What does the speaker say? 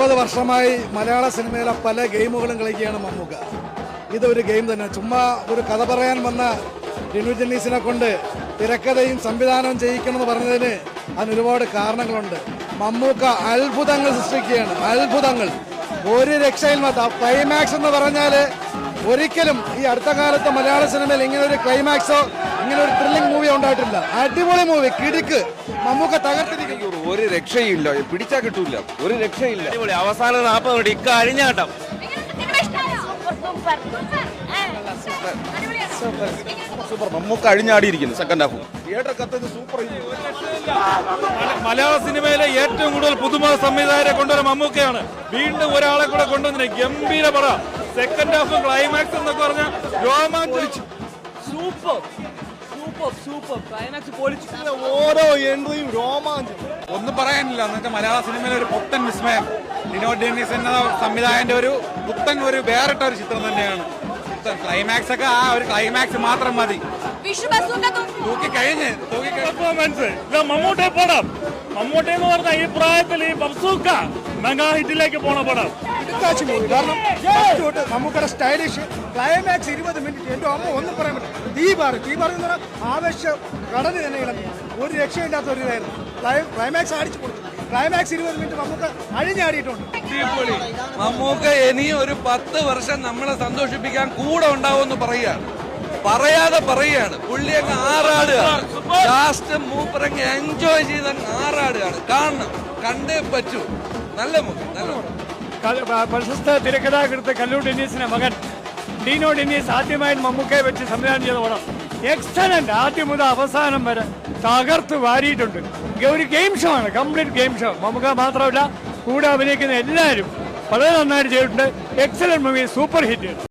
50 വർഷമായി മലയാള സിനിമയിലെ പല ഗെയിമുകളും കളിക്കുകയാണ് മമ്മൂക്ക. ഇതൊരു ഗെയിം തന്നെ. ചുമ്മാ ഒരു കഥ പറയാൻ വന്ന ടിനു ജെന്നീസിനെ കൊണ്ട് തിരക്കഥയും സംവിധാനവും ചെയ്യിക്കണമെന്ന് പറഞ്ഞതിന് അതിന് ഒരുപാട് കാരണങ്ങളുണ്ട്. മമ്മൂക്ക അത്ഭുതങ്ങൾ സൃഷ്ടിക്കുകയാണ്, അത്ഭുതങ്ങൾ. ഒരു രക്ഷയില്ലാത്ത ക്ലൈമാക്സ് എന്ന് പറഞ്ഞാൽ ഒരിക്കലും ഈ അടുത്ത കാലത്ത് മലയാള സിനിമയിൽ ഇങ്ങനെ ഒരു ക്ലൈമാക്സോ ഇങ്ങനെ ഒരു ത്രില്ലിംഗ് മൂവി ഉണ്ടായിട്ടില്ല. അടിപൊളി മൂവി, കിടുക്ക്. മമ്മൂക്ക തകർത്തിരിക്കുന്നു. ഒരു രക്ഷയില്ല, പിടിച്ചാ കിട്ടൂല, ഒരു രക്ഷയില്ല. അവസാന 40 മിനിറ്റ് ഇക്ക അഴിഞ്ഞാട്ടം. സൂപ്പർ. മമ്മൂക്ക അഴിഞ്ഞാടിയിരിക്കുന്നു സെക്കൻഡ് ഹാഫ്. തിയേറ്റർ കത്തത് സൂപ്പർ. മലയാള സിനിമയിലെ ഏറ്റവും കൂടുതൽ പുതുമുഖ സംവിധായകരെ കൊണ്ടുവരുന്ന മമ്മൂക്കയാണ്. വീണ്ടും ഒരാളെ കൂടെ കൊണ്ടുവന്നിട്ട് ഗംഭീര പറ. സെക്കൻഡ് ഹാഫ് ക്ലൈമാക്സ് എന്നൊക്കെ പറഞ്ഞാൽ രോമാഞ്ചിച്ചു. സൂപ്പർ സൂപ്പർ സൂപ്പർ ക്ലൈമാക്സ് പൊളിച്ചു. ഓരോ എൻട്രിയും രോമാഞ്ചം. ഒന്നും പറയാനില്ല. എന്നൊക്കെ മലയാള സിനിമയിലെ ഒരു പുത്തൻ വിസ്മയം. ടിനു ജെന്നീസ് എന്ന സംവിധായകന്റെ ഒരു പുത്തൻ ഒരു വേറിട്ട ഒരു ചിത്രം തന്നെയാണ്. ക്ലൈമാക്സ് ഒക്കെ ആ ഒരു ക്ലൈമാക്സ് മാത്രം മതി. തൂക്കിക്കഴിഞ്ഞ് പെർഫോമൻസ് മമ്മൂട്ടിയെ പടം. മമ്മൂട്ടി എന്ന് പറഞ്ഞാൽ ഈ പ്രായത്തിൽ ഈ ബസൂക്ക മെഗാ ഹിറ്റിലേക്ക് പോണ പടം. കാരണം നമുക്കടെ സ്റ്റൈലിഷ് ക്ലൈമാക്സ് 20 മിനിറ്റ്. എന്റെ അമ്മ ഒന്നും പറയാൻ പറ്റില്ല. തീപാറി എന്ന് പറഞ്ഞാൽ ആവശ്യം കടന് തന്നെ ഇളങ്ങി. ഒരു രക്ഷയില്ലാത്ത ഒരു ഇതായിരുന്നു. ക്ലൈമാക്സ് അടിച്ചു കൊടുത്തു. ക്ലൈമാക്സ് 20 മിനിറ്റ് നമുക്ക് അഴിഞ്ഞാടിയിട്ടുണ്ട്. മമ്മൂക്ക ഇനിയും ഒരു 10 വർഷം നമ്മളെ സന്തോഷിപ്പിക്കാൻ കൂടെ ഉണ്ടാവുമെന്ന് പറയുകയാണ്. പുള്ളി അങ്ങ് ആറാടുകയാണ്. ലാസ്റ്റ് മൂപ്പറങ്ങ് എൻജോയ് ചെയ്ത് അങ്ങ് ആറാടുകയാണ്. കാണണം, കണ്ടേ പറ്റൂ. നല്ല മൂവി, നല്ല മൂവി. പ്രശസ്ത തിരക്കഥാകൃത്ത് കല്ലൂർ ഡെന്നീസിന്റെ മകൻ ഡീനോ ഡെന്നീസ് ആദ്യമായി മമ്മൂക്കയെ വെച്ച് സംവിധാനം ചെയ്ത പടം എക്സലന്റ്. ആദ്യം മുതൽ അവസാനം വരെ തകർത്ത് വാരിയിട്ടുണ്ട്. ഒരു ഗെയിം ഷോ ആണ്, കംപ്ലീറ്റ് ഗെയിം ഷോ. മമ്മൂക്ക മാത്രമല്ല, കൂടെ അഭിനയിക്കുന്ന എല്ലാവരും വളരെ നന്നായിട്ട് ചെയ്തിട്ടുണ്ട്. Excellent movie, super hit.